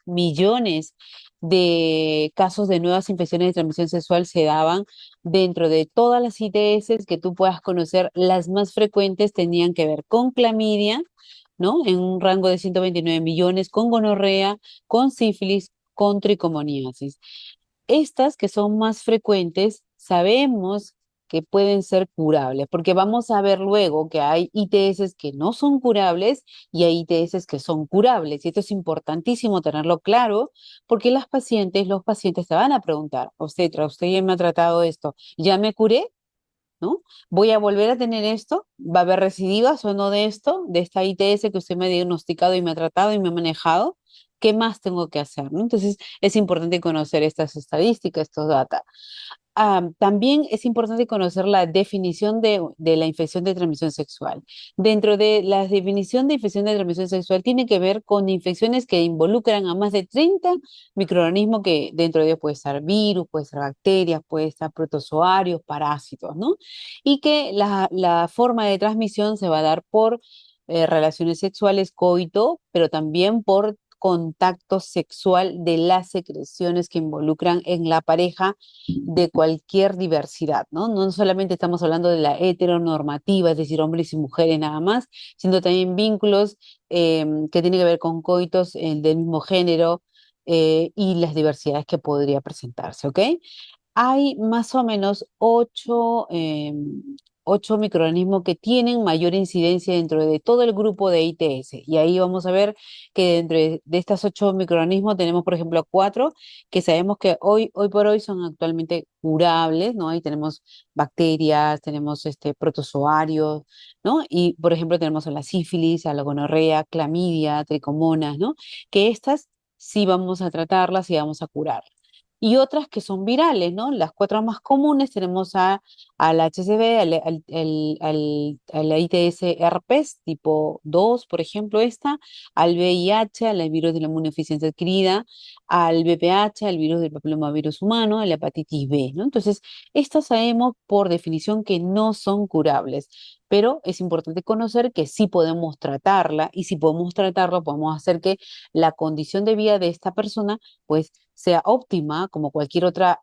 millones de casos de nuevas infecciones de transmisión sexual se daban dentro de todas las ITS que tú puedas conocer. Las más frecuentes tenían que ver con clamidia, ¿no? En un rango de 129 millones, con gonorrea, con sífilis, con tricomoniasis. Estas que son más frecuentes, sabemos que pueden ser curables, porque vamos a ver luego que hay ITS que no son curables y hay ITS que son curables. Y esto es importantísimo tenerlo claro, porque los pacientes te van a preguntar, obstetra, usted ya me ha tratado esto, ¿ya me curé? ¿No? ¿Voy a volver a tener esto? ¿Va a haber recidivas o no de esto, de esta ITS que usted me ha diagnosticado y me ha tratado y me ha manejado? ¿Qué más tengo que hacer? ¿No? Entonces, es importante conocer estas estadísticas, estos datos. También es importante conocer la definición de la infección de transmisión sexual. Dentro de la definición de infección de transmisión sexual tiene que ver con infecciones que involucran a más de 30 microorganismos que dentro de ellos puede estar virus, puede estar bacterias, puede estar protozoarios, parásitos, ¿no? Y que la forma de transmisión se va a dar por relaciones sexuales, coito, pero también por contacto sexual de las secreciones que involucran en la pareja de cualquier diversidad, ¿no? No solamente estamos hablando de la heteronormativa, es decir, hombres y mujeres nada más, sino también vínculos que tienen que ver con coitos del mismo género y las diversidades que podría presentarse, ¿ok? Hay más o menos ocho microorganismos que tienen mayor incidencia dentro de todo el grupo de ITS. Y ahí vamos a ver que dentro de estas ocho microorganismos tenemos, por ejemplo, cuatro que sabemos que hoy por hoy son actualmente curables, ¿no? Ahí tenemos bacterias, tenemos protozoarios, ¿no? Y, por ejemplo, tenemos a la sífilis, a la gonorrea, clamidia, tricomonas, ¿no? Que estas sí vamos a tratarlas y vamos a curarlas y otras que son virales, ¿no? Las cuatro más comunes tenemos al HCV, al ITS herpes tipo 2, por ejemplo, al VIH, al virus de la inmunodeficiencia adquirida, al VPH, al virus del papillomavirus humano, a la hepatitis B, ¿no? Entonces, estas sabemos por definición que no son curables, pero es importante conocer que sí podemos tratarla y si podemos tratarla, podemos hacer que la condición de vida de esta persona, pues, sea óptima como cualquier otra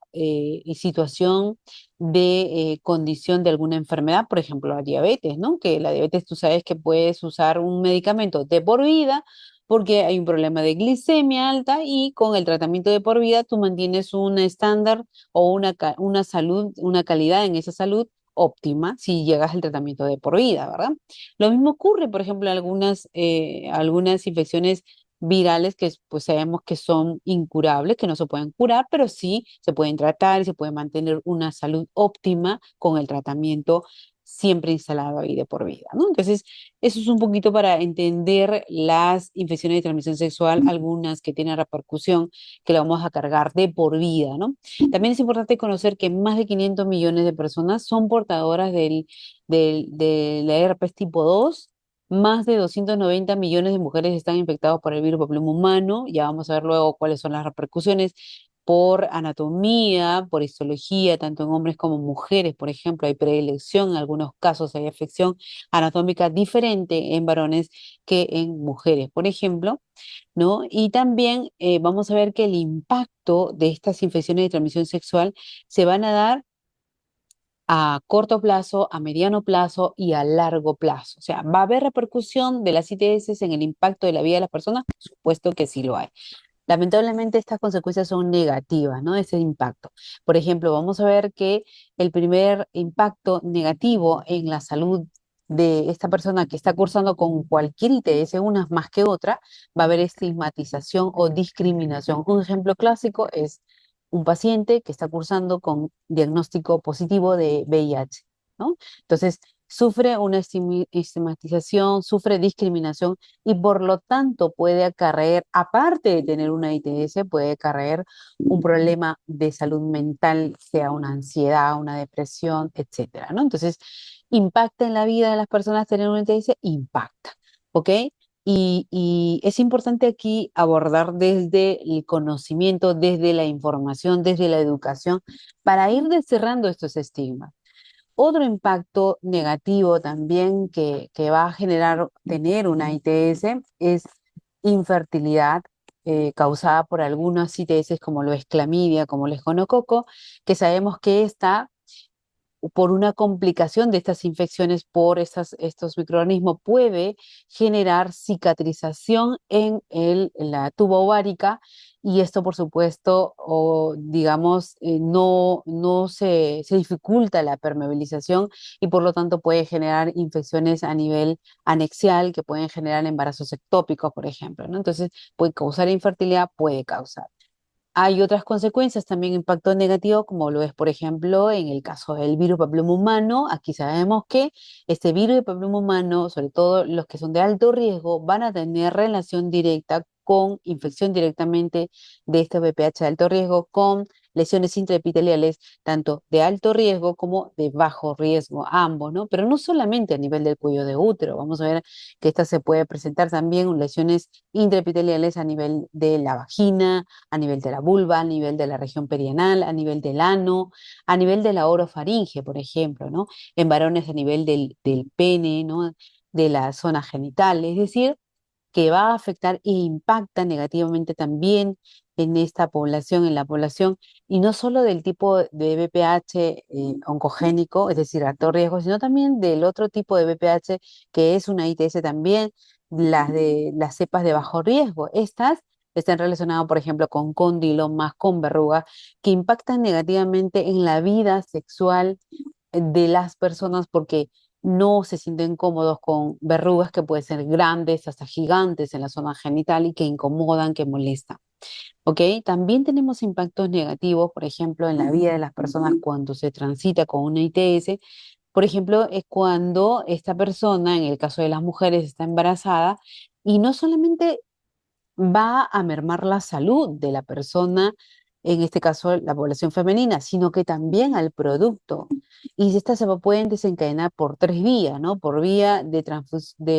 situación de condición de alguna enfermedad, por ejemplo, la diabetes, ¿no? Que la diabetes tú sabes que puedes usar un medicamento de por vida porque hay un problema de glicemia alta y con el tratamiento de por vida tú mantienes un estándar o una salud, una calidad en esa salud óptima si llegas al tratamiento de por vida, ¿verdad? Lo mismo ocurre, por ejemplo, en algunas infecciones virales que pues sabemos que son incurables, que no se pueden curar, pero sí se pueden tratar y se puede mantener una salud óptima con el tratamiento siempre instalado ahí de por vida, ¿no? Entonces, eso es un poquito para entender las infecciones de transmisión sexual, algunas que tienen repercusión, que la vamos a cargar de por vida, ¿no? También es importante conocer que más de 500 millones de personas son portadoras de la herpes tipo 2. Más de 290 millones de mujeres están infectadas por el virus papiloma humano. Ya vamos a ver luego cuáles son las repercusiones por anatomía, por histología, tanto en hombres como mujeres. Por ejemplo, hay predilección, en algunos casos hay afección anatómica diferente en varones que en mujeres, por ejemplo, ¿no? Y también vamos a ver que el impacto de estas infecciones de transmisión sexual se van a dar a corto plazo, a mediano plazo y a largo plazo. O sea, ¿va a haber repercusión de las ITS en el impacto de la vida de las personas? Por supuesto que sí lo hay. Lamentablemente estas consecuencias son negativas, ¿no? Ese impacto. Por ejemplo, vamos a ver que el primer impacto negativo en la salud de esta persona que está cursando con cualquier ITS, unas más que otra, va a haber estigmatización o discriminación. Un ejemplo clásico es un paciente que está cursando con diagnóstico positivo de VIH, ¿no? Entonces, sufre una estigmatización, sufre discriminación y por lo tanto puede acarrear, aparte de tener una ITS, puede acarrear un problema de salud mental, sea una ansiedad, una depresión, etcétera, ¿no? Entonces, impacta en la vida de las personas tener una ITS, impacta, ¿ok? Y es importante aquí abordar desde el conocimiento, desde la información, desde la educación, para ir desterrando estos estigmas. Otro impacto negativo también que va a generar tener una ITS es infertilidad, causada por algunas ITS como lo es clamidia, como lo es gonococo, que sabemos que está por una complicación de estas infecciones por estos microorganismos puede generar cicatrización en la tuba ovárica y esto por supuesto o digamos no se dificulta la permeabilización y por lo tanto puede generar infecciones a nivel anexial que pueden generar embarazos ectópicos, por ejemplo, ¿no? Entonces puede causar infertilidad, puede causar. Hay otras consecuencias también, impacto negativo, como lo es, por ejemplo, en el caso del virus papiloma humano. Aquí sabemos que este virus de papiloma humano, sobre todo los que son de alto riesgo, van a tener relación directa con infección directamente de este VPH de alto riesgo con lesiones intraepiteliales, tanto de alto riesgo como de bajo riesgo, ambos, ¿no? Pero no solamente a nivel del cuello de útero, vamos a ver que esta se puede presentar también lesiones intraepiteliales a nivel de la vagina, a nivel de la vulva, a nivel de la región perianal, a nivel del ano, a nivel de la orofaringe, por ejemplo, ¿no? En varones a nivel del pene, ¿no? De la zona genital, es decir, que va a afectar e impacta negativamente también en esta población, en la población, y no solo del tipo de BPH oncogénico, es decir, alto riesgo, sino también del otro tipo de BPH que es una ITS también, las de las cepas de bajo riesgo. Estas están relacionadas, por ejemplo, con condilomas, con verrugas, que impactan negativamente en la vida sexual de las personas porque no se sienten cómodos con verrugas que pueden ser grandes, hasta gigantes en la zona genital y que incomodan, que molestan. ¿Ok? También tenemos impactos negativos, por ejemplo, en la vida de las personas cuando se transita con una ITS. Por ejemplo, es cuando esta persona, en el caso de las mujeres, está embarazada y no solamente va a mermar la salud de la persona, en este caso la población femenina, sino que también al producto. Y estas pueden desencadenar por tres vías, ¿no? Por vía de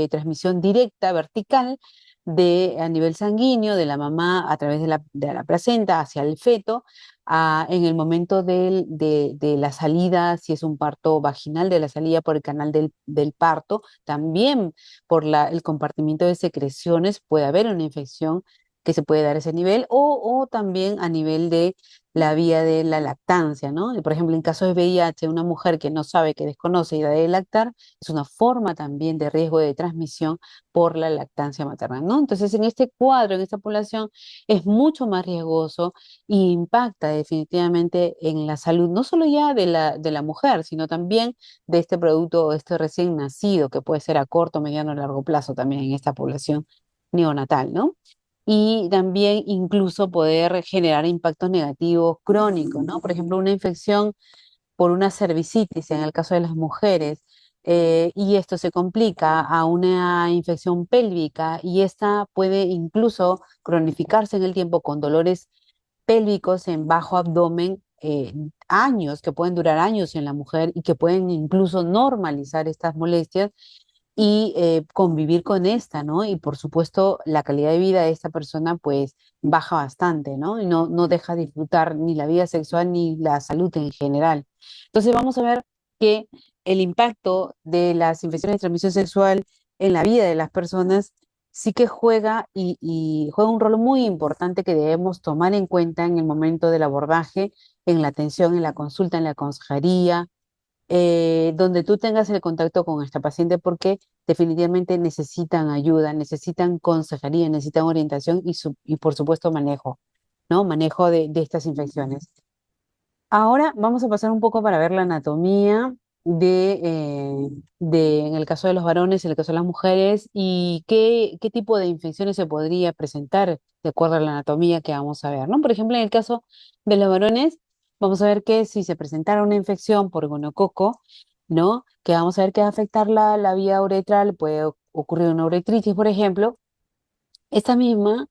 transmisión directa, vertical, a nivel sanguíneo, de la mamá a través de la placenta hacia el feto, en el momento de la salida, si es un parto vaginal, de la salida por el canal del parto, también por el compartimiento de secreciones puede haber una infección que se puede dar a ese nivel o también a nivel de la vía de la lactancia, ¿no? Por ejemplo, en caso de VIH, una mujer que no sabe, que desconoce y da de lactar, es una forma también de riesgo de transmisión por la lactancia materna, ¿no? Entonces, en este cuadro, en esta población, es mucho más riesgoso e impacta definitivamente en la salud, no solo ya de la mujer, sino también de este producto, este recién nacido, que puede ser a corto, mediano o largo plazo también en esta población neonatal, ¿no? Y también incluso poder generar impactos negativos crónicos, ¿no? Por ejemplo, una infección por una cervicitis en el caso de las mujeres, y esto se complica a una infección pélvica y esta puede incluso cronificarse en el tiempo con dolores pélvicos en bajo abdomen, años, que pueden durar años en la mujer y que pueden incluso normalizar estas molestias y convivir con esta, ¿no? Y por supuesto, la calidad de vida de esta persona pues baja bastante, ¿no? Y no deja disfrutar ni la vida sexual ni la salud en general. Entonces vamos a ver que el impacto de las infecciones de transmisión sexual en la vida de las personas sí que juega y juega un rol muy importante que debemos tomar en cuenta en el momento del abordaje, en la atención, en la consulta, en la consejería, donde tú tengas el contacto con esta paciente porque definitivamente necesitan ayuda, necesitan consejería, necesitan orientación y por supuesto manejo, ¿no? Manejo de estas infecciones. Ahora vamos a pasar un poco para ver la anatomía en el caso de los varones, en el caso de las mujeres, y qué tipo de infecciones se podría presentar de acuerdo a la anatomía que vamos a ver, ¿no? Por ejemplo, en el caso de los varones, vamos a ver que si se presentara una infección por gonococo, ¿no? Que vamos a ver que va a afectar la vía uretral, puede ocurrir una uretritis, por ejemplo. Esta misma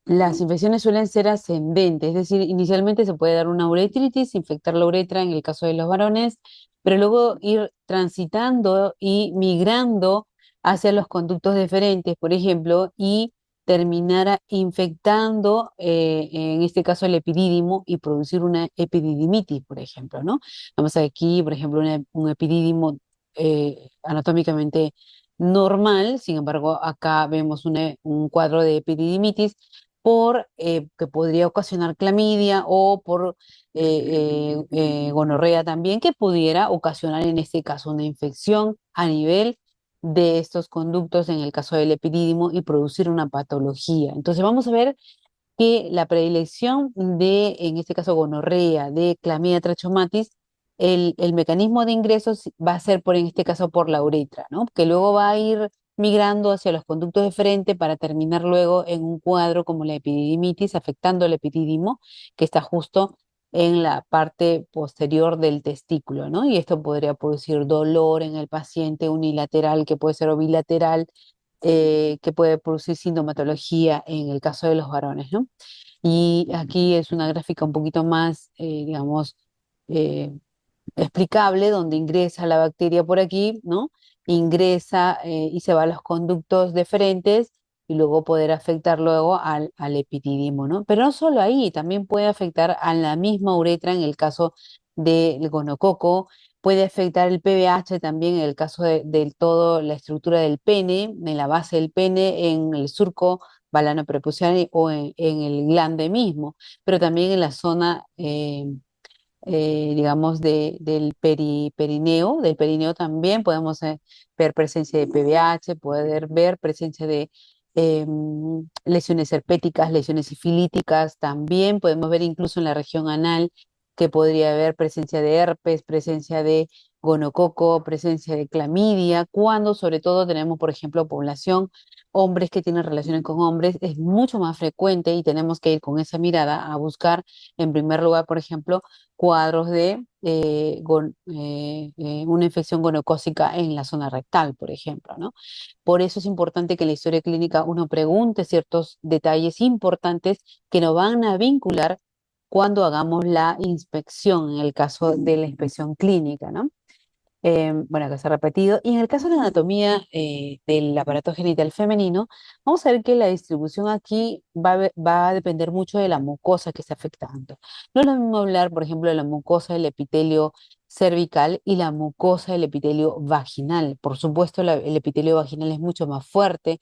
las infecciones suelen ser ascendentes, es decir, inicialmente se puede dar una uretritis, infectar la uretra en el caso de los varones, pero luego ir transitando y migrando hacia los conductos deferentes, por ejemplo, y terminar infectando, en este caso, el epidídimo y producir una epididimitis, por ejemplo, ¿no? Vamos a ver aquí, por ejemplo, un epidídimo anatómicamente normal, sin embargo, acá vemos un cuadro de epididimitis por que podría ocasionar clamidia o por gonorrea también, que pudiera ocasionar en este caso una infección a nivel de estos conductos en el caso del epidídimo y producir una patología. Entonces vamos a ver que la predilección de, en este caso, gonorrea, de clamidia trachomatis, el mecanismo de ingresos va a ser, por, en este caso, por la uretra, ¿no? Que luego va a ir migrando hacia los conductos de frente para terminar luego en un cuadro como la epididimitis, afectando el epidídimo, que está justo en la parte posterior del testículo, ¿no? Y esto podría producir dolor en el paciente unilateral, que puede ser o bilateral, que puede producir sintomatología en el caso de los varones, ¿no? Y aquí es una gráfica un poquito más, digamos, eh, explicable, donde ingresa la bacteria por aquí, ¿no? Ingresa y se va a los conductos deferentes y luego poder afectar luego al epitidimo, ¿no? Pero no solo ahí, también puede afectar a la misma uretra en el caso del gonococo, puede afectar el PBH también en el caso de todo la estructura del pene, en la base del pene, en el surco balano prepuciano o en el glande mismo, pero también en la zona digamos, del perineo también podemos ver presencia de PBH, poder ver presencia de lesiones herpéticas, lesiones sifilíticas, también podemos ver incluso en la región anal que podría haber presencia de herpes, presencia de gonococo, presencia de clamidia, cuando sobre todo tenemos, por ejemplo, población, hombres que tienen relaciones con hombres, es mucho más frecuente y tenemos que ir con esa mirada a buscar, en primer lugar, por ejemplo, cuadros de una infección gonocócica en la zona rectal, por ejemplo, ¿no? Por eso es importante que en la historia clínica uno pregunte ciertos detalles importantes que nos van a vincular cuando hagamos la inspección, en el caso de la inspección clínica, ¿no? Bueno, acá se ha repetido. Y en el caso de la anatomía del aparato genital femenino, vamos a ver que la distribución aquí va a depender mucho de la mucosa que está afectando. No es lo mismo hablar, por ejemplo, de la mucosa del epitelio cervical y la mucosa del epitelio vaginal. Por supuesto, el epitelio vaginal es mucho más fuerte,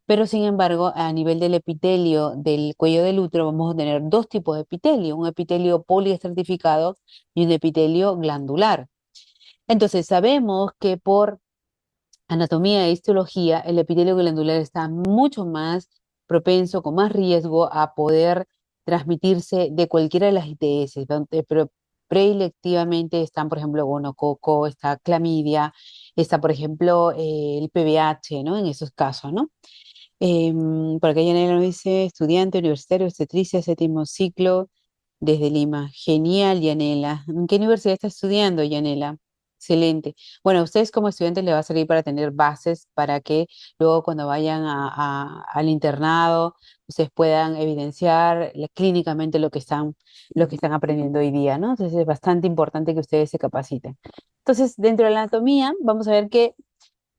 pero sin embargo, a nivel del epitelio del cuello del útero, vamos a tener dos tipos de epitelio, un epitelio poliestratificado y un epitelio glandular. Entonces, sabemos que por anatomía e histología, el epitelio glandular está mucho más propenso, con más riesgo a poder transmitirse de cualquiera de las ITS, pero preelectivamente están, por ejemplo, gonococo, está clamidia, está, por ejemplo, el PBH, ¿no? En esos casos, ¿no? Por acá Yanela nos dice, estudiante universitario, obstetricia, séptimo ciclo, desde Lima. Genial, Yanela. ¿En qué universidad está estudiando, Yanela? Excelente. Bueno, a ustedes como estudiantes les va a servir para tener bases para que luego cuando vayan al internado, ustedes puedan evidenciar clínicamente lo que están aprendiendo hoy día, ¿no? Entonces es bastante importante que ustedes se capaciten. Entonces, dentro de la anatomía, vamos a ver que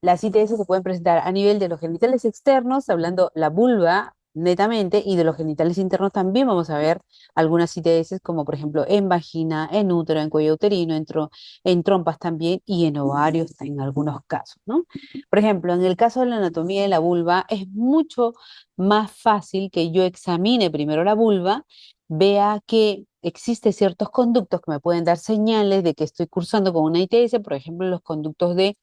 las ITS se pueden presentar a nivel de los genitales externos, hablando la vulva netamente, y de los genitales internos también vamos a ver algunas ITS, como por ejemplo en vagina, en útero, en cuello uterino, en trompas también y en ovarios en algunos casos, ¿no? Por ejemplo, en el caso de la anatomía de la vulva, es mucho más fácil que yo examine primero la vulva, vea que existen ciertos conductos que me pueden dar señales de que estoy cursando con una ITS, por ejemplo, los conductos de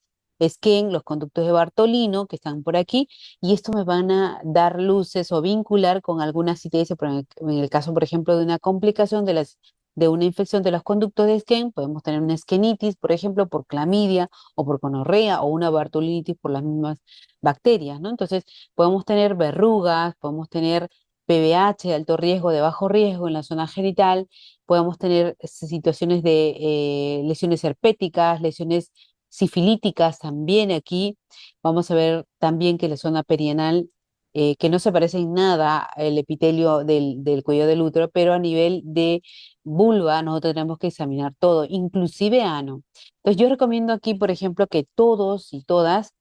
Skene, los conductos de Bartolino que están por aquí, y esto me van a dar luces o vincular con algunas ITS, pero en el caso, por ejemplo, de una complicación de una infección de los conductos de Skene, podemos tener una skenitis, por ejemplo, por clamidia o por gonorrea o una bartolinitis por las mismas bacterias, ¿no? Entonces, podemos tener verrugas, podemos tener PBH de alto riesgo, de bajo riesgo en la zona genital, podemos tener situaciones de lesiones herpéticas, lesiones sifilíticas también aquí. Vamos a ver también que la zona perianal, que no se parece en nada al epitelio del cuello del útero, pero a nivel de vulva nosotros tenemos que examinar todo, inclusive ano. Entonces yo recomiendo aquí, por ejemplo, que todos y todas,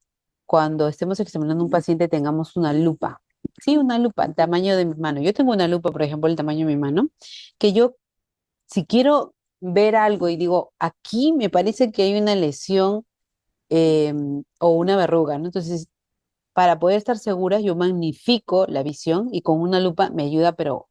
cuando estemos examinando a un paciente, tengamos una lupa. Sí, una lupa, tamaño de mi mano. Yo tengo una lupa, por ejemplo, el tamaño de mi mano, que yo, si quiero ver algo y digo, aquí me parece que hay una lesión o una verruga, ¿no? Entonces, para poder estar seguras, yo magnifico la visión y con una lupa me ayuda, pero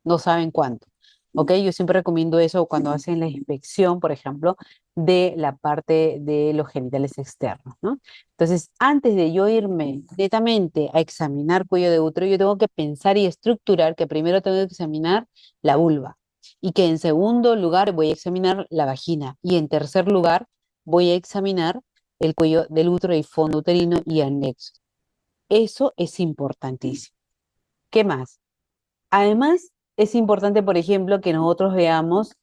no saben cuánto. ¿Ok? Yo siempre recomiendo eso cuando hacen la inspección, por ejemplo, de la parte de los genitales externos, ¿no? Entonces, antes de yo irme netamente a examinar cuello de útero, yo tengo que pensar y estructurar que primero tengo que examinar la vulva y que en segundo lugar voy a examinar la vagina y en tercer lugar voy a examinar el cuello del útero y fondo uterino y anexos. Eso es importantísimo. ¿Qué más? Además, es importante, por ejemplo, que nosotros veamos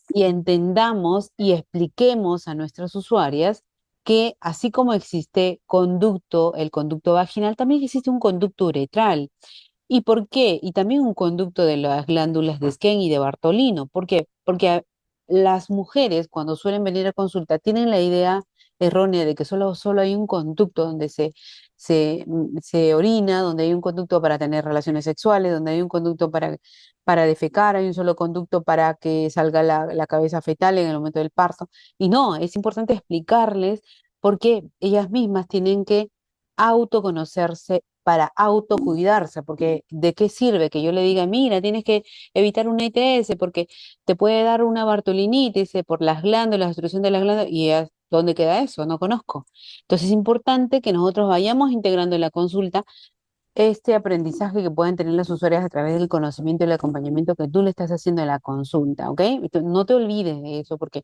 y entendamos y expliquemos a nuestras usuarias que así como existe conducto, el conducto vaginal, también existe un conducto uretral. ¿Y por qué? Y también un conducto de las glándulas de Skene y de Bartolino. ¿Por qué? Porque las mujeres cuando suelen venir a consulta tienen la idea errónea de que solo hay un conducto donde se orina, donde hay un conducto para tener relaciones sexuales, donde hay un conducto para defecar, hay un solo conducto para que salga la cabeza fetal en el momento del parto. Y no, es importante explicarles por qué ellas mismas tienen que autoconocerse para autocuidarse, porque ¿de qué sirve que yo le diga, mira, tienes que evitar una ITS porque te puede dar una bartolinitis por las glándulas, obstrucción de las glándulas, y ¿dónde queda eso? No conozco. Entonces es importante que nosotros vayamos integrando en la consulta este aprendizaje que pueden tener las usuarias a través del conocimiento y el acompañamiento que tú le estás haciendo en la consulta, ¿ok? No te olvides de eso, porque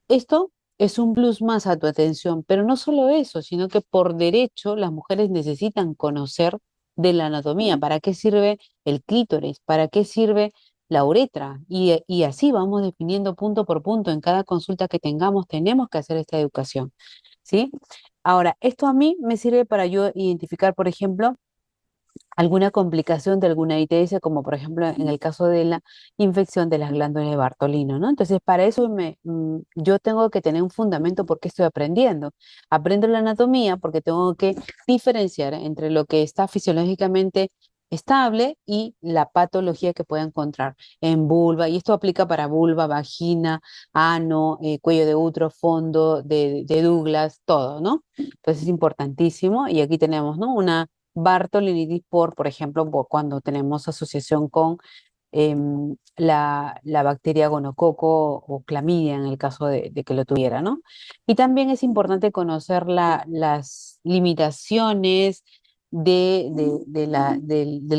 esto es un plus más a tu atención, pero no solo eso, sino que por derecho las mujeres necesitan conocer de la anatomía, para qué sirve el clítoris, para qué sirve la uretra, y así vamos definiendo punto por punto en cada consulta que tengamos, tenemos que hacer esta educación, ¿sí? Ahora, esto a mí me sirve para yo identificar, por ejemplo, alguna complicación de alguna ITS, como por ejemplo en el caso de la infección de las glándulas de Bartolino, ¿no? Entonces, para eso yo tengo que tener un fundamento porque estoy aprendiendo. Aprendo la anatomía porque tengo que diferenciar entre lo que está fisiológicamente estable y la patología que pueda encontrar en vulva, y esto aplica para vulva, vagina, ano, cuello de útero, fondo de Douglas, todo, ¿no? Entonces es importantísimo, y aquí tenemos, ¿no? Una Bartolinitis por ejemplo, cuando tenemos asociación con la bacteria gonococo o clamidia en el caso de que lo tuviera, ¿no? Y también es importante conocer las limitaciones del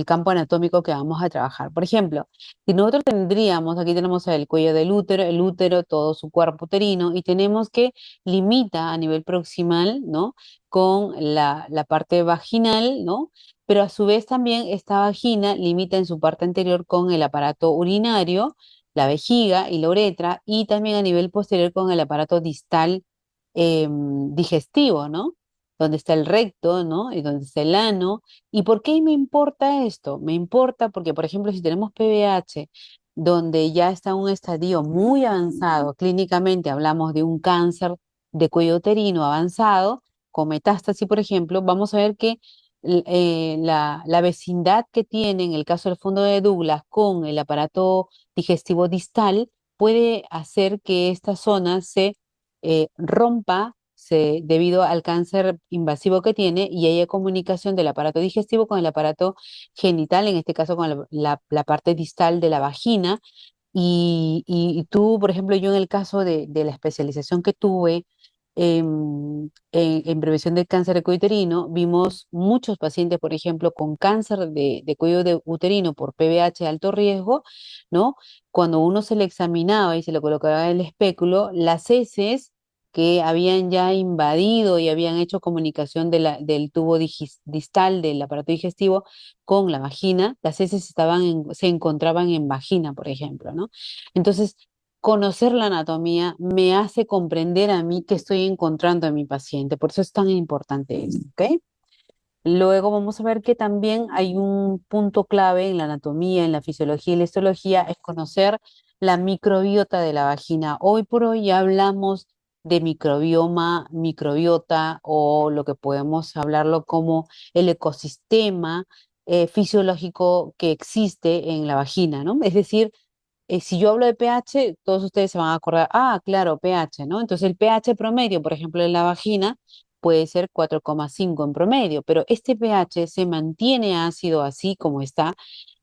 campo anatómico que vamos a trabajar. Por ejemplo, si nosotros tendríamos, aquí tenemos el cuello del útero, el útero, todo su cuerpo uterino, y tenemos que limita a nivel proximal, ¿no? Con la parte vaginal, ¿no? Pero a su vez también esta vagina limita en su parte anterior con el aparato urinario, la vejiga y la uretra, y también a nivel posterior con el aparato distal digestivo, ¿no? Donde está el recto, ¿no? Y donde está el ano. ¿Y por qué me importa esto? Me importa porque, por ejemplo, si tenemos PBH, donde ya está en un estadio muy avanzado, clínicamente hablamos de un cáncer de cuello uterino avanzado, con metástasis, por ejemplo, vamos a ver que la vecindad que tiene en el caso del fondo de Douglas con el aparato digestivo distal puede hacer que esta zona se rompa debido al cáncer invasivo que tiene, y haya comunicación del aparato digestivo con el aparato genital, en este caso con la parte distal de la vagina. Y tú, por ejemplo, yo en el caso de la especialización que tuve en prevención del cáncer de cuello uterino, vimos muchos pacientes, por ejemplo, con cáncer de cuello de uterino por PBH de alto riesgo, ¿no? Cuando uno se le examinaba y se le colocaba el espéculo, las heces que habían ya invadido y habían hecho comunicación del tubo distal del aparato digestivo con la vagina, las heces se encontraban en vagina, por ejemplo, ¿no? Entonces, conocer la anatomía me hace comprender a mí qué estoy encontrando en mi paciente. Por eso es tan importante esto, ¿ok? Luego vamos a ver que también hay un punto clave en la anatomía, en la fisiología y la histología, es conocer la microbiota de la vagina. Hoy por hoy ya hablamos de microbioma, microbiota, o lo que podemos hablarlo como el ecosistema fisiológico que existe en la vagina, ¿no? Es decir, si yo hablo de pH, todos ustedes se van a acordar, ah, claro, pH, ¿no? Entonces el pH promedio, por ejemplo, en la vagina puede ser 4,5 en promedio, pero este pH se mantiene ácido así como está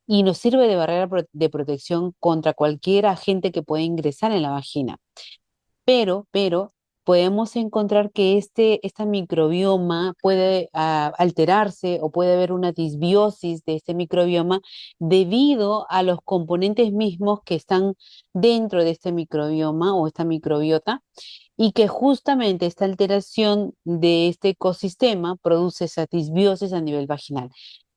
y nos sirve de barrera de protección contra cualquier agente que pueda ingresar en la vagina. Pero podemos encontrar que esta microbioma puede alterarse o puede haber una disbiosis de este microbioma debido a los componentes mismos que están dentro de este microbioma o esta microbiota y que justamente esta alteración de este ecosistema produce esa disbiosis a nivel vaginal.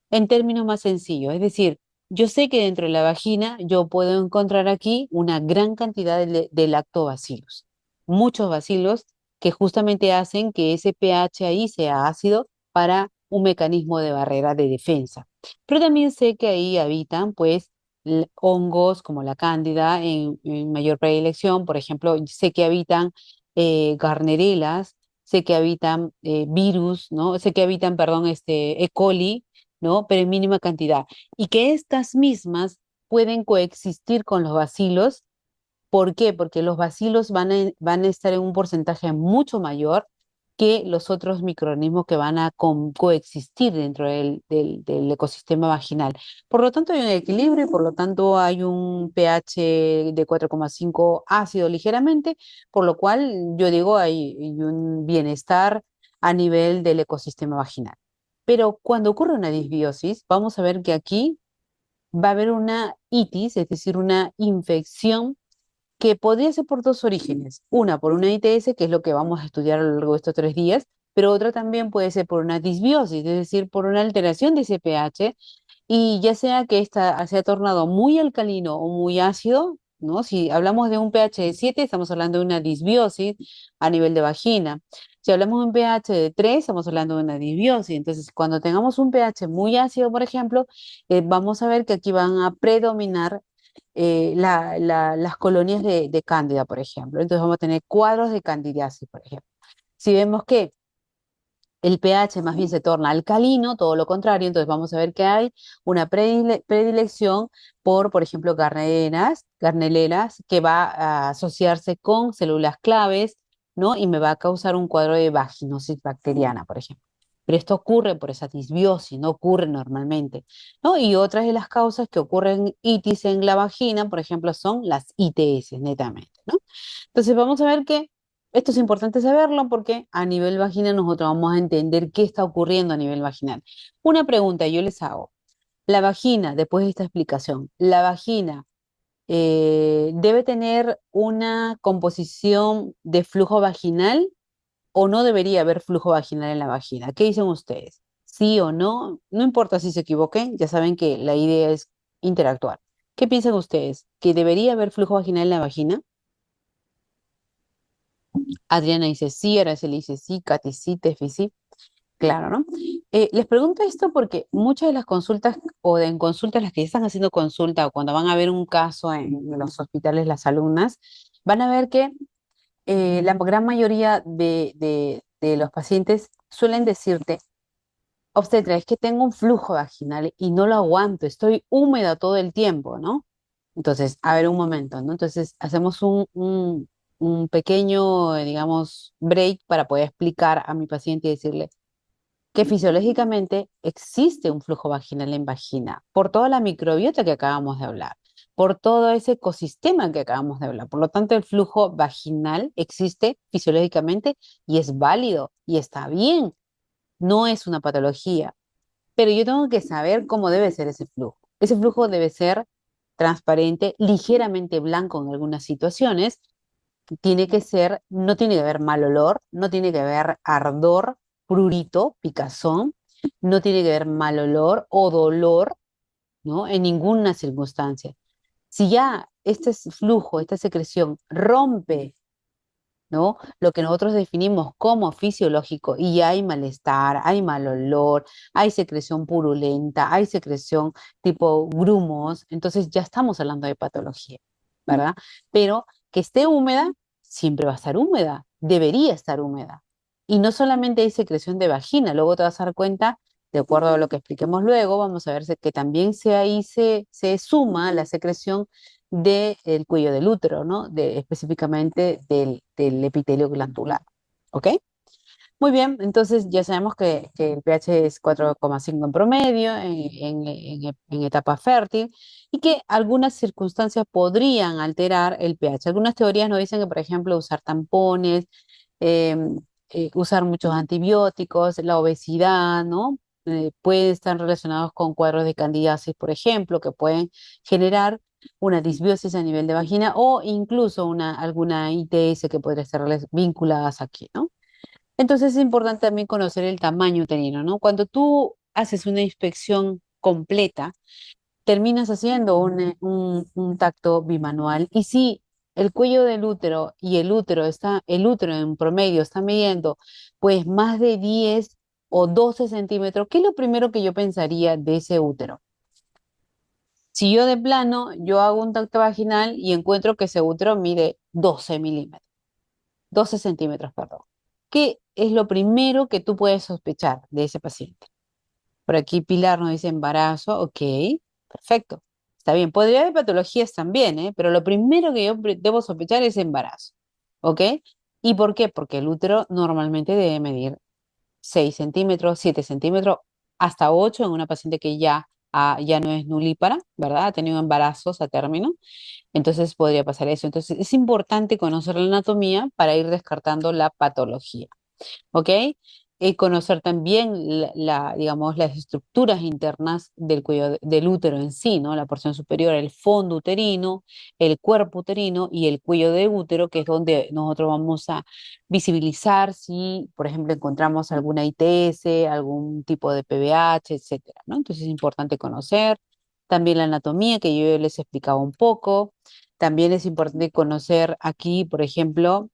En términos más sencillos, es decir, yo sé que dentro de la vagina yo puedo encontrar aquí una gran cantidad de lactobacilos, muchos bacilos que justamente hacen que ese pH ahí sea ácido para un mecanismo de barrera de defensa. Pero también sé que ahí habitan pues hongos como la cándida en mayor predilección, por ejemplo, sé que habitan garnerelas, sé que habitan virus, ¿no? Sé que habitan, perdón, E. coli, ¿no? Pero en mínima cantidad. Y que estas mismas pueden coexistir con los bacilos. ¿Por qué? Porque los bacilos van a estar en un porcentaje mucho mayor que los otros microorganismos que van a coexistir dentro del ecosistema vaginal. Por lo tanto, hay un equilibrio y por lo tanto hay un pH de 4,5 ácido ligeramente, por lo cual yo digo hay un bienestar a nivel del ecosistema vaginal. Pero cuando ocurre una disbiosis, vamos a ver que aquí va a haber una itis, es decir, una infección que podría ser por dos orígenes. Una por una ITS, que es lo que vamos a estudiar a lo largo de estos 3 días, pero otra también puede ser por una disbiosis, es decir, por una alteración de ese pH, y ya sea que esta se ha tornado muy alcalino o muy ácido, ¿no? Si hablamos de un pH de 7, estamos hablando de una disbiosis a nivel de vagina. Si hablamos de un pH de 3, estamos hablando de una disbiosis. Entonces, cuando tengamos un pH muy ácido, por ejemplo, vamos a ver que aquí van a predominar las colonias de cándida, por ejemplo. Entonces vamos a tener cuadros de candidiasis, por ejemplo. Si vemos que el pH más bien se torna alcalino, todo lo contrario, entonces vamos a ver que hay una predilección por ejemplo, garneleras, que va a asociarse con células claves, ¿no? Y me va a causar un cuadro de vaginosis bacteriana, por ejemplo. Pero esto ocurre por esa disbiosis, no ocurre normalmente, ¿no? Y otras de las causas que ocurren itis en la vagina, por ejemplo, son las ITS, netamente, ¿no? Entonces vamos a ver que esto es importante saberlo porque a nivel vaginal nosotros vamos a entender qué está ocurriendo a nivel vaginal. Una pregunta yo les hago. La vagina, después de esta explicación, ¿la vagina debe tener una composición de flujo vaginal o no debería haber flujo vaginal en la vagina? ¿Qué dicen ustedes? ¿Sí o no? No importa si se equivoquen, ya saben que la idea es interactuar. ¿Qué piensan ustedes? ¿Que debería haber flujo vaginal en la vagina? Adriana dice sí, Araceli dice sí, Katy sí, Tefi sí. Claro, ¿no? Les pregunto esto porque muchas de las consultas o en consultas, las que ya están haciendo consulta o cuando van a ver un caso en los hospitales, las alumnas, van a ver que la gran mayoría de los pacientes suelen decirte, obstetra, es que tengo un flujo vaginal y no lo aguanto, estoy húmeda todo el tiempo, ¿no? Entonces, a ver un momento, ¿no? Entonces, hacemos un pequeño, digamos, break para poder explicar a mi paciente y decirle que fisiológicamente existe un flujo vaginal en vagina por toda la microbiota que acabamos de hablar, por todo ese ecosistema que acabamos de hablar. Por lo tanto, el flujo vaginal existe fisiológicamente y es válido y está bien, no es una patología, pero yo tengo que saber cómo debe ser ese flujo. Ese flujo debe ser transparente, ligeramente blanco en algunas situaciones, tiene que ser, no tiene que haber mal olor, no tiene que haber ardor, prurito, picazón, no tiene que haber mal olor o dolor, ¿no? En ninguna circunstancia. Si ya este flujo, esta secreción rompe, ¿no? Lo que nosotros definimos como fisiológico y ya hay malestar, hay mal olor, hay secreción purulenta, hay secreción tipo grumos, entonces ya estamos hablando de patología, ¿verdad? Pero que esté húmeda, siempre va a estar húmeda, debería estar húmeda. Y no solamente hay secreción de vagina, luego te vas a dar cuenta, de acuerdo a lo que expliquemos luego, vamos a ver que también ahí se suma la secreción del cuello del útero, ¿no? Específicamente del epitelio glandular. ¿Ok? Muy bien, entonces ya sabemos que el pH es 4,5 en promedio en etapa fértil y que algunas circunstancias podrían alterar el pH. Algunas teorías nos dicen que, por ejemplo, usar tampones, em, usar muchos antibióticos, la obesidad, ¿no? Pueden estar relacionados con cuadros de candidiasis, por ejemplo, que pueden generar una disbiosis a nivel de vagina o incluso alguna ITS que podría estar vinculadas aquí, ¿no? Entonces es importante también conocer el tamaño uterino, ¿no? Cuando tú haces una inspección completa, terminas haciendo un tacto bimanual y si el cuello del útero y el útero en promedio está midiendo pues más de 10 o 12 centímetros, ¿qué es lo primero que yo pensaría de ese útero? Si yo de plano, yo hago un tacto vaginal y encuentro que ese útero mide 12 milímetros, 12 centímetros, perdón. ¿Qué es lo primero que tú puedes sospechar de ese paciente? Por aquí Pilar nos dice embarazo, ok, perfecto. Está bien, podría haber patologías también, ¿eh? Pero lo primero que yo debo sospechar es embarazo, ¿ok? ¿Y por qué? Porque el útero normalmente debe medir 6 centímetros, 7 centímetros, hasta 8 en una paciente que ya no es nulípara, ¿verdad? Ha tenido embarazos a término. Entonces podría pasar eso. Entonces es importante conocer la anatomía para ir descartando la patología. ¿Ok? Y conocer también digamos, las estructuras internas del cuello del útero en sí, ¿no? La porción superior, el fondo uterino, el cuerpo uterino y el cuello de útero, que es donde nosotros vamos a visibilizar si, por ejemplo, encontramos alguna ITS, algún tipo de PBH, etcétera, ¿no? Entonces es importante conocer también la anatomía, que yo les explicaba un poco. También es importante conocer aquí, por ejemplo,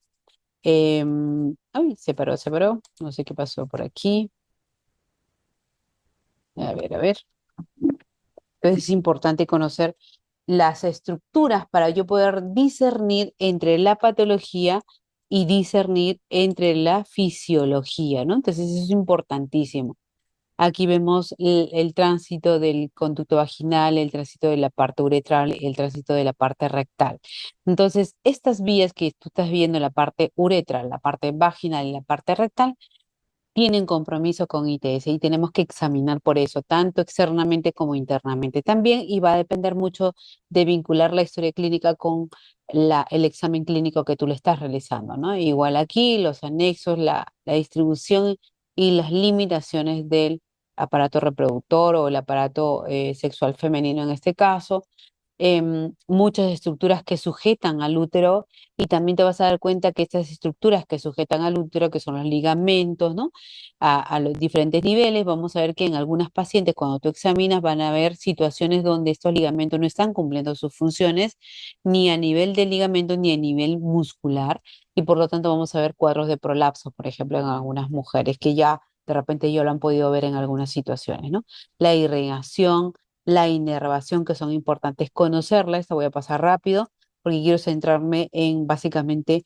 ay, se paró. No sé qué pasó por aquí. A ver, a ver. Entonces es importante conocer las estructuras para yo poder discernir entre la patología y discernir entre la fisiología, ¿no? Entonces eso es importantísimo. Aquí vemos el tránsito del conducto vaginal, el tránsito de la parte uretral, el tránsito de la parte rectal. Entonces, estas vías que tú estás viendo, la parte uretral, la parte vaginal y la parte rectal, tienen compromiso con ITS y tenemos que examinar por eso, tanto externamente como internamente también, y va a depender mucho de vincular la historia clínica con el examen clínico que tú le estás realizando, ¿no? Igual aquí los anexos, la distribución y las limitaciones del aparato reproductor o el aparato sexual femenino en este caso, muchas estructuras que sujetan al útero y también te vas a dar cuenta que estas estructuras que sujetan al útero, que son los ligamentos, ¿no? A los diferentes niveles, vamos a ver que en algunas pacientes cuando tú examinas van a haber situaciones donde estos ligamentos no están cumpliendo sus funciones ni a nivel del ligamento ni a nivel muscular y por lo tanto vamos a ver cuadros de prolapso, por ejemplo, en algunas mujeres que ya de repente ya lo han podido ver en algunas situaciones, ¿no? La irrigación, la inervación, que son importantes conocerla. Esta voy a pasar rápido porque quiero centrarme en básicamente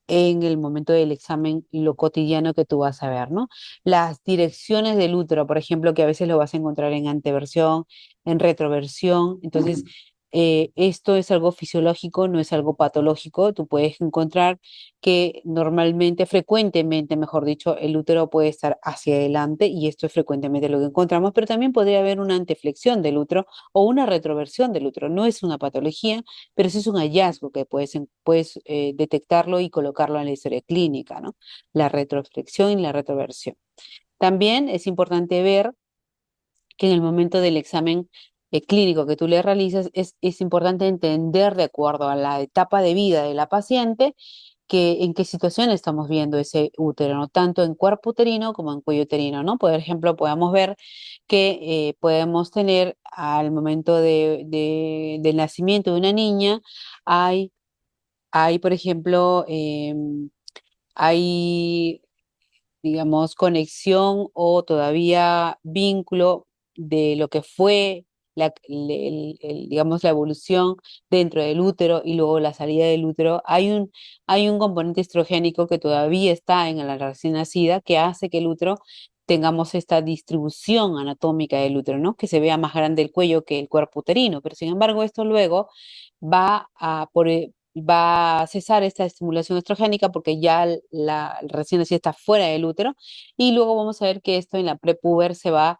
en el momento del examen, lo cotidiano que tú vas a ver, ¿no? Las direcciones del útero, por ejemplo, que a veces lo vas a encontrar en anteversión, en retroversión. Entonces, esto es algo fisiológico, no es algo patológico. Tú puedes encontrar que normalmente, frecuentemente, mejor dicho, el útero puede estar hacia adelante y esto es frecuentemente lo que encontramos, pero también podría haber una anteflexión del útero o una retroversión del útero. No es una patología, pero sí es un hallazgo que puedes detectarlo y colocarlo en la historia clínica, ¿no? La retroflexión y la retroversión. También es importante ver que en el momento del examen clínico que tú le realizas es importante entender de acuerdo a la etapa de vida de la paciente que en qué situación estamos viendo ese útero, ¿no? Tanto en cuerpo uterino como en cuello uterino, ¿no? Por ejemplo, podemos ver que podemos tener al momento del nacimiento de una niña, hay, hay por ejemplo, hay digamos, conexión o todavía vínculo de lo que fue digamos, la evolución dentro del útero y luego la salida del útero, hay un componente estrogénico que todavía está en la recién nacida que hace que el útero tengamos esta distribución anatómica del útero, ¿no? Que se vea más grande el cuello que el cuerpo uterino, pero sin embargo esto luego va a, va a cesar esta estimulación estrogénica porque ya la recién nacida está fuera del útero y luego vamos a ver que esto en la prepuber se va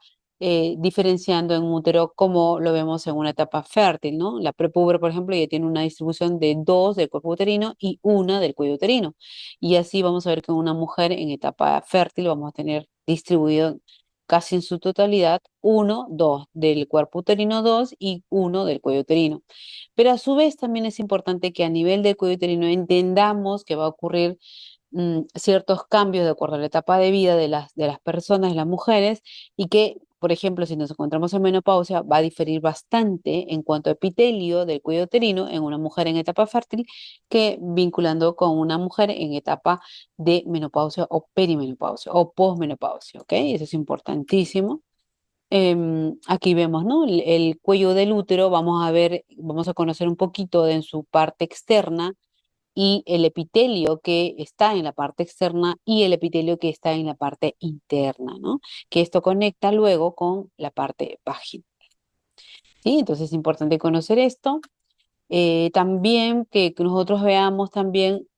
diferenciando en útero como lo vemos en una etapa fértil, ¿no? La prepuber, por ejemplo, ya tiene una distribución de dos del cuerpo uterino y una del cuello uterino. Y así vamos a ver que en una mujer en etapa fértil vamos a tener distribuido casi en su totalidad uno, dos del cuerpo uterino, dos y uno del cuello uterino. Pero a su vez también es importante que a nivel del cuello uterino entendamos que va a ocurrir ciertos cambios de acuerdo a la etapa de vida de las personas, de las mujeres, y que, por ejemplo, si nos encontramos en menopausia, va a diferir bastante en cuanto a epitelio del cuello uterino en una mujer en etapa fértil que vinculando con una mujer en etapa de menopausia o perimenopausia o posmenopausia, ¿ok? Eso es importantísimo. Aquí vemos, ¿no? El cuello del útero, vamos a ver, vamos a conocer un poquito de en su parte externa y el epitelio que está en la parte externa y el epitelio que está en la parte interna, ¿no? Que esto conecta luego con la parte vaginal, ¿sí? Entonces es importante conocer esto. También que nosotros veamos también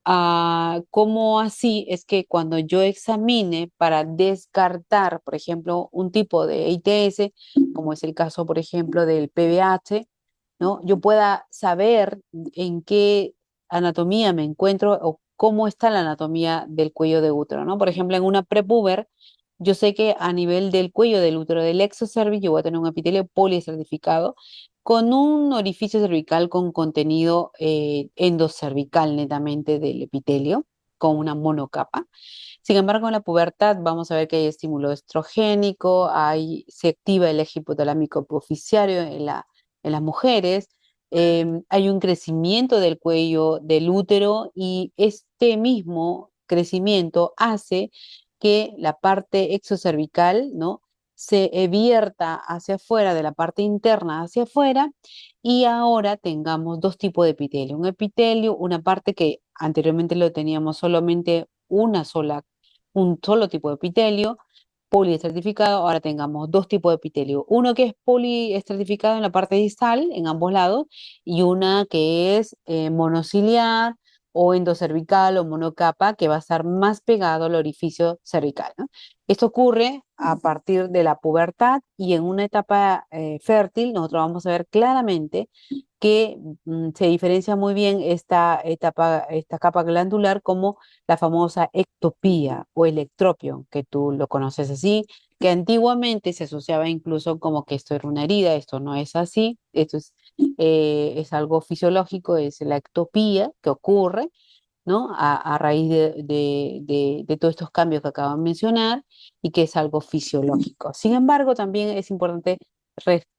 cómo así es que cuando yo examine para descartar, por ejemplo, un tipo de ITS, como es el caso, por ejemplo, del PBH, ¿no? Yo pueda saber en qué anatomía me encuentro o cómo está la anatomía del cuello de útero, ¿no? Por ejemplo, en una prepuber, yo sé que a nivel del cuello del útero del exocervix yo voy a tener un epitelio poliestratificado con un orificio cervical con contenido endocervical netamente del epitelio, con una monocapa. Sin embargo, en la pubertad vamos a ver que hay estímulo estrogénico, se activa el eje hipotalámico hipoficiario en las mujeres, hay un crecimiento del cuello del útero y este mismo crecimiento hace que la parte exocervical, ¿no? Se vierta hacia afuera, de la parte interna hacia afuera, y ahora tengamos dos tipos de epitelio. Un epitelio, una parte que anteriormente lo teníamos solamente un solo tipo de epitelio, poliestratificado, ahora tengamos dos tipos de epitelio. Uno que es poliestratificado en la parte distal, en ambos lados, y una que es monociliar o endocervical o monocapa, que va a estar más pegado al orificio cervical, ¿no? Esto ocurre a partir de la pubertad y en una etapa fértil nosotros vamos a ver claramente que se diferencia muy bien esta etapa, esta capa glandular como la famosa ectopía o electropio, que tú lo conoces así, que antiguamente se asociaba incluso como que esto era una herida, esto no es así, esto es algo fisiológico, es la ectopía que ocurre, ¿no? A raíz de todos estos cambios que acabo de mencionar y que es algo fisiológico. Sin embargo, también es importante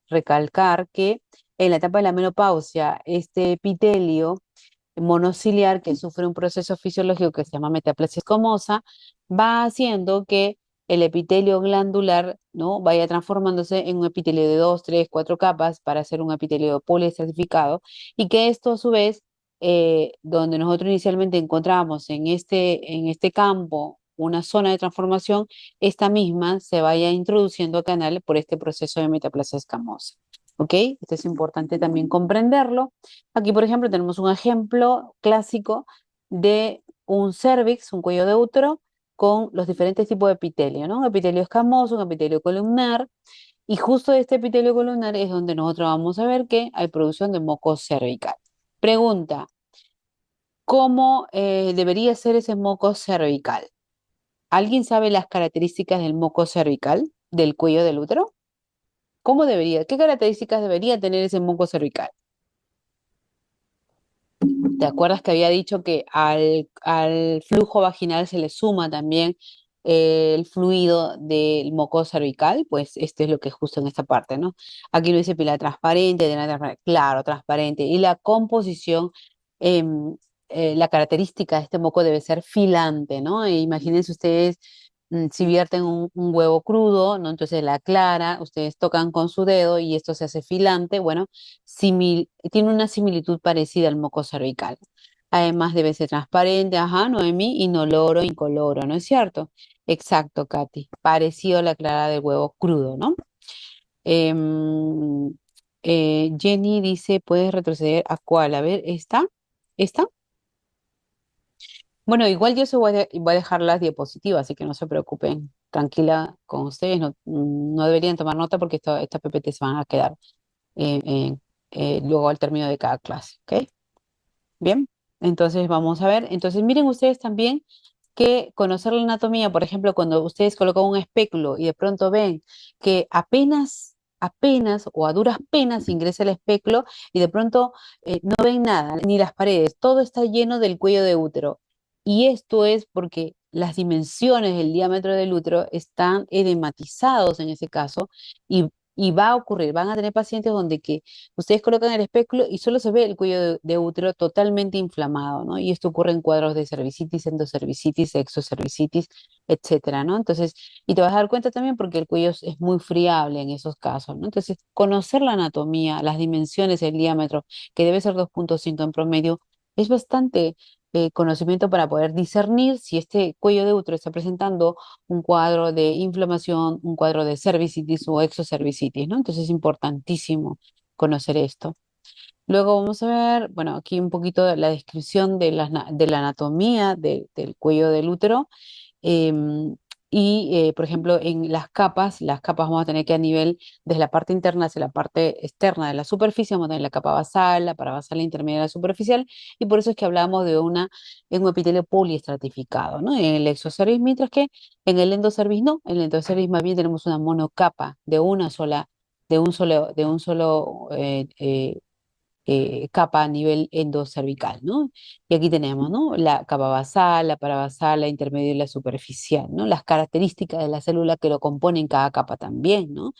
recalcar que en la etapa de la menopausia, este epitelio monociliar que sufre un proceso fisiológico que se llama metaplasia escamosa, va haciendo que el epitelio glandular, ¿no? Vaya transformándose en un epitelio de dos, tres, cuatro capas para hacer un epitelio poliestratificado y que esto a su vez, donde nosotros inicialmente encontramos en este campo una zona de transformación, esta misma se vaya introduciendo a canal por este proceso de metaplasia escamosa. ¿Ok? Esto es importante también comprenderlo. Aquí, por ejemplo, tenemos un ejemplo clásico de un cervix, un cuello de útero, con los diferentes tipos de epitelio, ¿no? Un epitelio escamoso, un epitelio columnar, y justo de este epitelio columnar es donde nosotros vamos a ver que hay producción de moco cervical. Pregunta, ¿cómo debería ser ese moco cervical? ¿Alguien sabe las características del moco cervical, del cuello del útero? ¿Cómo debería? ¿Qué características debería tener ese moco cervical? ¿Te acuerdas que había dicho que al flujo vaginal se le suma también el fluido del moco cervical? Pues este es lo que es justo en esta parte, ¿no? Aquí lo dice pila transparente, de nada transparente, claro, transparente. Y la composición, em, la característica de este moco debe ser filante, ¿no? E imagínense ustedes si vierten un huevo crudo, ¿no? Entonces la clara, ustedes tocan con su dedo y esto se hace filante, bueno tiene una similitud parecida al moco cervical. Además debe ser transparente, ajá, Noemí, inoloro, incoloro, ¿no es cierto? Exacto, Katy. Parecido a la clara del huevo crudo, ¿no? Em, Jenny dice, ¿puedes retroceder a cuál? A ver, ¿esta? ¿Está? Bueno, igual yo se voy a dejar las diapositivas, así que no se preocupen. Tranquila con ustedes, no, no deberían tomar nota porque estas PPT se van a quedar eh, eh, luego al término de cada clase, ¿ok? Bien, entonces vamos a ver. Entonces miren ustedes también que conocer la anatomía, por ejemplo, cuando ustedes colocan un espéculo y de pronto ven que apenas o a duras penas ingresa el espéculo y de pronto no ven nada, ni las paredes, todo está lleno del cuello de útero. Y esto es porque las dimensiones del diámetro del útero están edematizados en ese caso y va a ocurrir, van a tener pacientes donde que ustedes colocan el espéculo y solo se ve el cuello de útero totalmente inflamado, ¿no? Y esto ocurre en cuadros de cervicitis, endocervicitis, exocervicitis, etcétera, ¿no? Entonces, y te vas a dar cuenta también porque el cuello es muy friable en esos casos, ¿no? Entonces, conocer la anatomía, las dimensiones, el diámetro, que debe ser 2,5 en promedio, es bastante conocimiento para poder discernir si este cuello de útero está presentando un cuadro de inflamación, un cuadro de cervicitis o exocervicitis, ¿no? Entonces es importantísimo conocer esto. Luego vamos a ver, bueno, aquí un poquito de la descripción de la anatomía del cuello del útero. em, por ejemplo, en las capas vamos a tener que a nivel, desde la parte interna hacia la parte externa de la superficie, vamos a tener la capa basal, la parabasal, la intermedia, la superficial, y por eso es que hablamos de en un epitelio poliestratificado, ¿no? En el exocervis, mientras que en el endocervis no, en el endocervis más bien tenemos una monocapa de un solo capa a nivel endocervical, ¿no? Y aquí tenemos, ¿no? La capa basal, la parabasal, la intermedia y la superficial, ¿no? Las características de la célula que lo componen cada capa también, ¿no?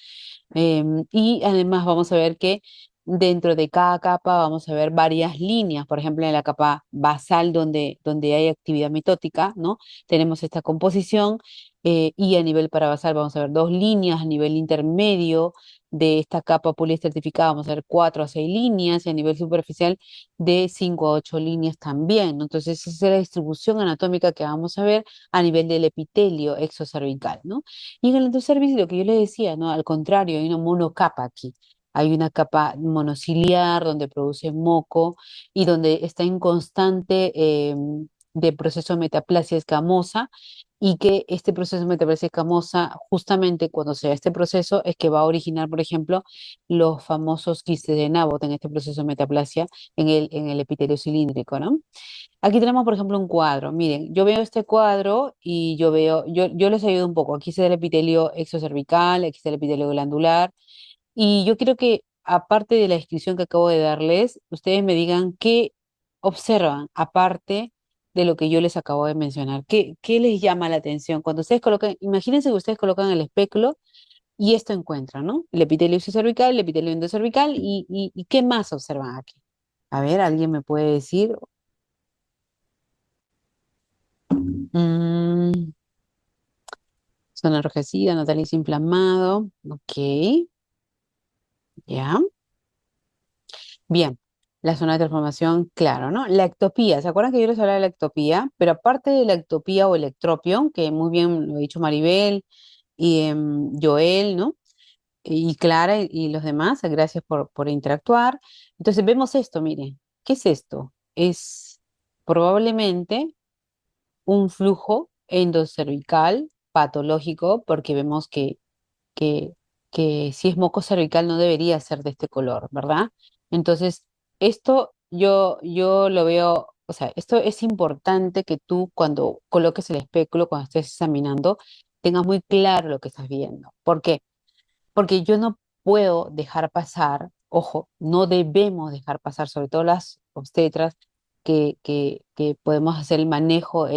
Y además vamos a ver que dentro de cada capa vamos a ver varias líneas. Por ejemplo, en la capa basal donde hay actividad mitótica, ¿no? Tenemos esta composición y a nivel parabasal vamos a ver dos líneas, a nivel intermedio de esta capa poliestratificada vamos a ver 4 a 6 líneas y a nivel superficial de 5 a 8 líneas también, ¿no? Entonces esa es la distribución anatómica que vamos a ver a nivel del epitelio exocervical, ¿no? Y en el endocervis, lo que yo le decía, ¿no? Al contrario, hay una monocapa aquí. Hay una capa monociliar donde produce moco y donde está en constante de proceso de metaplasia escamosa y que este proceso de metaplasia escamosa, justamente cuando se da este proceso, es que va a originar, por ejemplo, los famosos quistes de Nabot en este proceso de metaplasia en el epitelio cilíndrico, ¿no? Aquí tenemos, por ejemplo, un cuadro. Miren, yo veo este cuadro y yo les ayudo un poco. Aquí está el epitelio exocervical, aquí está el epitelio glandular. Y yo quiero que, aparte de la descripción que acabo de darles, ustedes me digan qué observan, aparte de lo que yo les acabo de mencionar. ¿Qué les llama la atención? Cuando ustedes colocan, imagínense que ustedes colocan el espéculo y esto encuentran, ¿no? El epitelio exocervical, el epitelio endocervical y ¿qué más observan aquí? A ver, ¿alguien me puede decir? Mm, zona enrojecida, notalicio inflamado. Ok, ya. Bien. La zona de transformación, claro, ¿no? La ectopía. ¿Se acuerdan que yo les hablaba de la ectopía? Pero aparte de la ectopía o el ectropio, que muy bien lo ha dicho Maribel y Joel, ¿no? Y Clara y los demás, gracias por interactuar. Entonces vemos esto, miren. ¿Qué es esto? Es probablemente un flujo endocervical patológico, porque vemos que, que si es moco cervical no debería ser de este color, ¿verdad? Entonces, esto yo lo veo, o sea, esto es importante que tú cuando coloques el espéculo, cuando estés examinando, tengas muy claro lo que estás viendo. ¿Por qué? Porque yo no puedo dejar pasar, ojo, no debemos dejar pasar, sobre todo las obstetras, que podemos hacer el manejo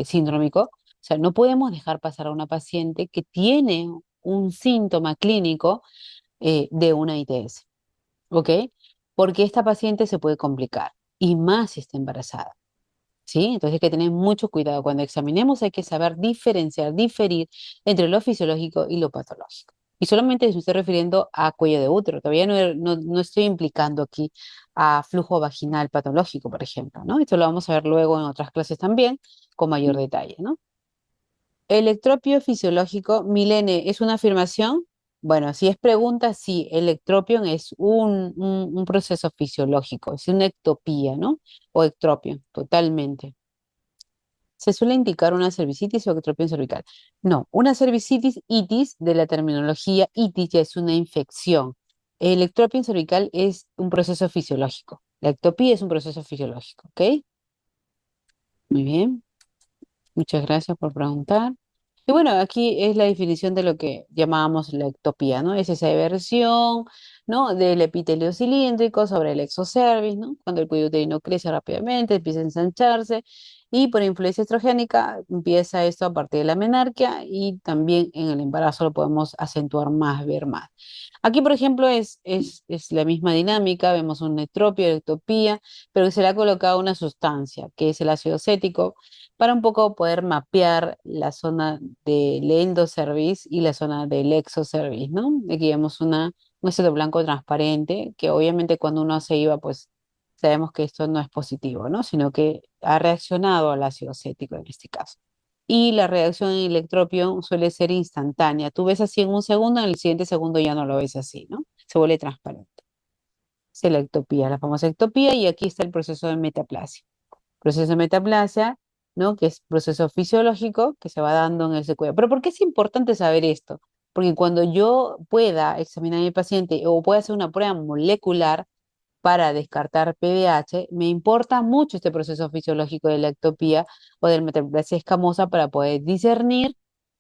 sindrómico. O sea, no podemos dejar pasar a una paciente que tiene un síntoma clínico de una ITS, ¿ok? Porque esta paciente se puede complicar y más si está embarazada. ¿Sí? Entonces hay que tener mucho cuidado. Cuando examinemos hay que saber diferenciar, diferir entre lo fisiológico y lo patológico. Y solamente me estoy refiriendo a cuello de útero. Todavía no estoy implicando aquí a flujo vaginal patológico, por ejemplo, ¿no? Esto lo vamos a ver luego en otras clases también con mayor detalle, ¿no? Electropio fisiológico, Milene, ¿es una afirmación? Bueno, si es pregunta, sí, el ectropion es un proceso fisiológico, es una ectopía, ¿no? O ectropion, totalmente. Se suele indicar una cervicitis o ectropión cervical. No, una cervicitis, itis, de la terminología itis ya es una infección. El ectropión cervical es un proceso fisiológico. La ectopía es un proceso fisiológico, ¿ok? Muy bien, muchas gracias por preguntar. Y bueno, aquí es la definición de lo que llamábamos la ectopía, ¿no? Es esa eversión, ¿no? Del epitelio cilíndrico sobre el exocervix, ¿no? Cuando el cuello uterino crece rápidamente, empieza a ensancharse y por influencia estrogénica empieza esto a partir de la menarquia y también en el embarazo lo podemos acentuar más, ver más. Aquí, por ejemplo, es la misma dinámica, vemos un ectropio, ectopía, pero que se le ha colocado una sustancia, que es el ácido acético, para un poco poder mapear la zona del endocervix y la zona del exocervix, ¿no? Aquí vemos un ácido blanco transparente, que obviamente cuando uno hace IVA, pues sabemos que esto no es positivo, ¿no? Sino que ha reaccionado al ácido acético en este caso. Y la reacción en electropio suele ser instantánea. Tú ves así en un segundo, en el siguiente segundo ya no lo ves así, ¿no? Se vuelve transparente. Es la ectopía, la famosa ectopía, y aquí está el proceso de metaplasia. Proceso de metaplasia, ¿no? Que es proceso fisiológico que se va dando en el secuela. Pero ¿por qué es importante saber esto? Porque cuando yo pueda examinar a mi paciente o pueda hacer una prueba molecular para descartar PDH, me importa mucho este proceso fisiológico de la ectopía o de la metaplasia escamosa para poder discernir,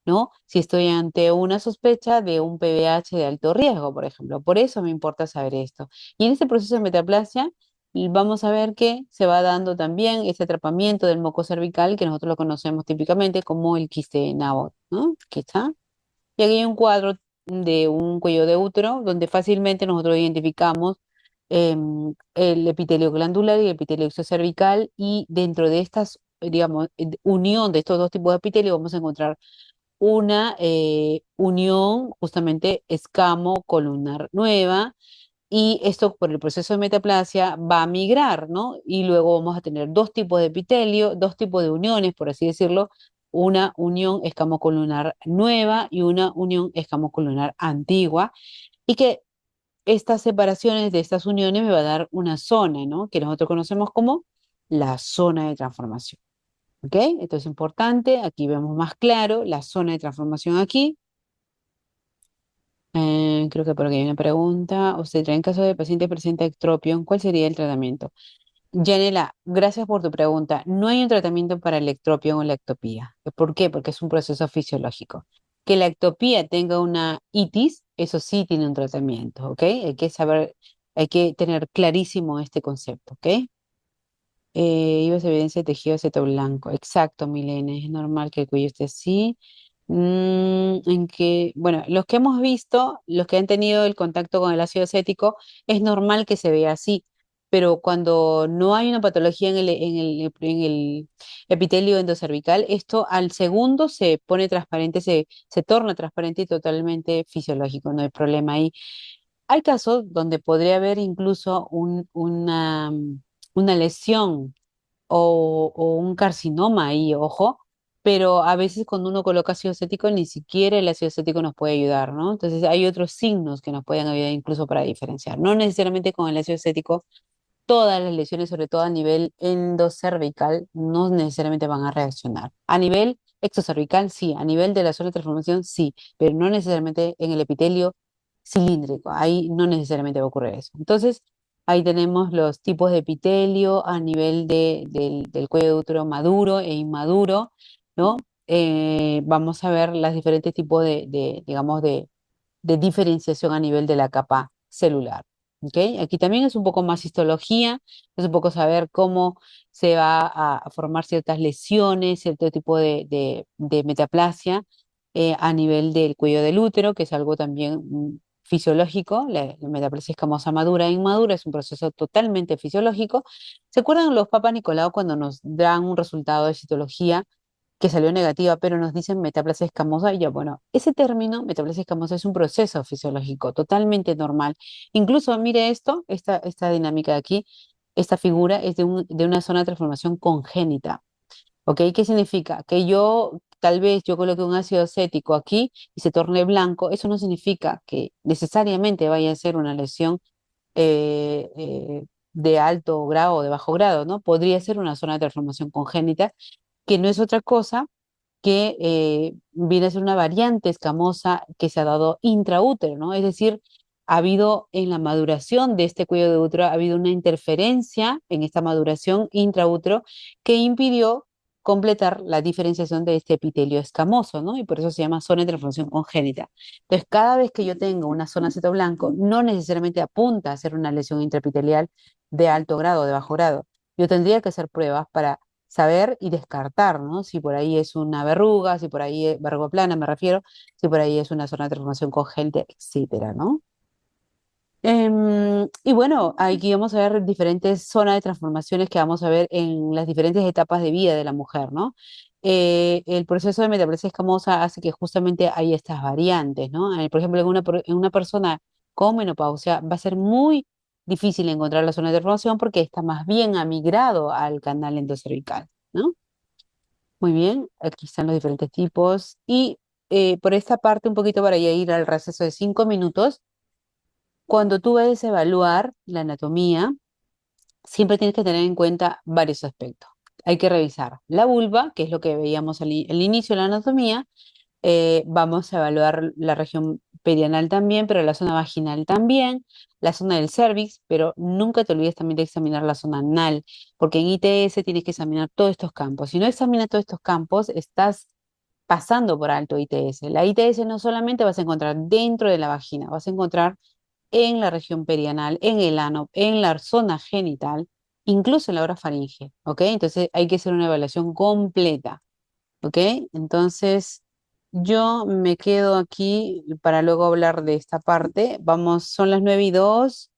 ¿no? Si estoy ante una sospecha de un PDH de alto riesgo, por ejemplo. Por eso me importa saber esto. Y en este proceso de metaplasia vamos a ver que se va dando también ese atrapamiento del moco cervical que nosotros lo conocemos típicamente como el quiste de Nabot, ¿no? ¿Qué está? Y aquí hay un cuadro de un cuello de útero donde fácilmente nosotros identificamos el epitelio glandular y el epitelio exocervical y dentro de estas, digamos, unión de estos dos tipos de epitelio vamos a encontrar una unión justamente escamo-colunar nueva y esto por el proceso de metaplasia va a migrar, ¿no? Y luego vamos a tener dos tipos de epitelio, dos tipos de uniones, por así decirlo, una unión escamocolunar nueva y una unión escamocolunar antigua, y que estas separaciones de estas uniones me va a dar una zona, ¿no? Que nosotros conocemos como la zona de transformación, ¿ok? Esto es importante, aquí vemos más claro la zona de transformación aquí. Creo que por aquí hay una pregunta. Usted trae en caso de paciente presenta ectropión, ¿cuál sería el tratamiento? Yanela, gracias por tu pregunta. No hay un tratamiento para el ectropión o la ectopía. ¿Por qué? Porque es un proceso fisiológico. Que la ectopía tenga una itis, eso sí tiene un tratamiento, ¿ok? Hay que saber, hay que tener clarísimo este concepto, ¿ok? Ibas evidencia de tejido aceto blanco. Exacto, Milene. Es normal que el cuello esté así. En que, bueno, los que hemos visto, los que han tenido el contacto con el ácido acético, es normal que se vea así, pero cuando no hay una patología en el epitelio endocervical, esto al segundo se pone transparente, se torna transparente y totalmente fisiológico, no hay problema ahí. Hay casos donde podría haber incluso una lesión o un carcinoma ahí, ojo, pero a veces cuando uno coloca ácido acético ni siquiera el ácido acético nos puede ayudar, ¿no? Entonces hay otros signos que nos pueden ayudar incluso para diferenciar. No necesariamente con el ácido acético, todas las lesiones, sobre todo a nivel endocervical, no necesariamente van a reaccionar. A nivel exocervical, sí, a nivel de la zona de transformación, sí, pero no necesariamente en el epitelio cilíndrico. Ahí no necesariamente va a ocurrir eso. Entonces, ahí tenemos los tipos de epitelio a nivel del cuello de útero maduro e inmaduro, ¿no? Vamos a ver los diferentes tipos digamos, de diferenciación a nivel de la capa celular. ¿Ok? Aquí también es un poco más histología, es un poco saber cómo se va a formar ciertas lesiones, cierto tipo de metaplasia a nivel del cuello del útero, que es algo también fisiológico. La metaplasia escamosa madura e inmadura es un proceso totalmente fisiológico. ¿Se acuerdan los Papa Nicolau cuando nos dan un resultado de citología que salió negativa, pero nos dicen metaplasia escamosa? Y ya, bueno, ese término, metaplasia escamosa, es un proceso fisiológico totalmente normal. Incluso, mire esto, esta dinámica de aquí, esta figura es de una zona de transformación congénita. ¿Ok? ¿Qué significa? Que yo tal vez yo coloque un ácido acético aquí y se torne blanco, eso no significa que necesariamente vaya a ser una lesión eh, eh, de alto grado o de bajo grado, ¿no? Podría ser una zona de transformación congénita, que no es otra cosa que viene a ser una variante escamosa que se ha dado intraútero, ¿no? Es decir, ha habido en la maduración de este cuello de útero, ha habido una interferencia en esta maduración intraútero que impidió completar la diferenciación de este epitelio escamoso, ¿no? Y por eso se llama zona de transformación congénita. Entonces, cada vez que yo tengo una zona blanco, no necesariamente apunta a ser una lesión intraepitelial de alto grado o de bajo grado. Yo tendría que hacer pruebas para saber y descartar, ¿no? Si por ahí es una verruga, si por ahí es verruga plana, me refiero, si por ahí es una zona de transformación congénita, etcétera, ¿no? Y bueno, aquí vamos a ver diferentes zonas de transformaciones que vamos a ver en las diferentes etapas de vida de la mujer, ¿no? El proceso de metaplasia escamosa hace que justamente hay estas variantes, ¿no? Por ejemplo, en una persona con menopausia va a ser muy difícil encontrar la zona de transformación porque está más bien amigrado al canal endocervical, ¿no? Muy bien, aquí están los diferentes tipos. Y por esta parte, un poquito para ya ir al receso de 5 minutos, cuando tú vayas a evaluar la anatomía, siempre tienes que tener en cuenta varios aspectos. Hay que revisar la vulva, que es lo que veíamos al inicio de la anatomía. Vamos a evaluar la región perianal también, pero la zona vaginal también, la zona del cervix, pero nunca te olvides también de examinar la zona anal, porque en ITS tienes que examinar todos estos campos. Si no examinas todos estos campos, estás pasando por alto ITS. La ITS no solamente vas a encontrar dentro de la vagina, vas a encontrar en la región perianal, en el ano, en la zona genital, incluso en la orofaringe, ¿ok? Entonces hay que hacer una evaluación completa, ¿ok? Entonces yo me quedo aquí para luego hablar de esta parte. Vamos, son las 9:02,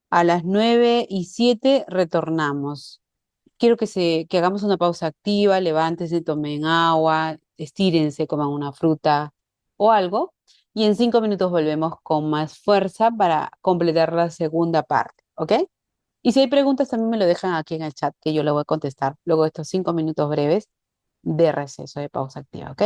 a las 9:07 retornamos. Quiero que hagamos una pausa activa, levántense, tomen agua, estírense, coman una fruta o algo. Y en 5 minutos volvemos con más fuerza para completar la segunda parte, ¿ok? Y si hay preguntas, también me lo dejan aquí en el chat, que yo lo voy a contestar luego de estos 5 minutos breves de receso de pausa activa, ¿ok?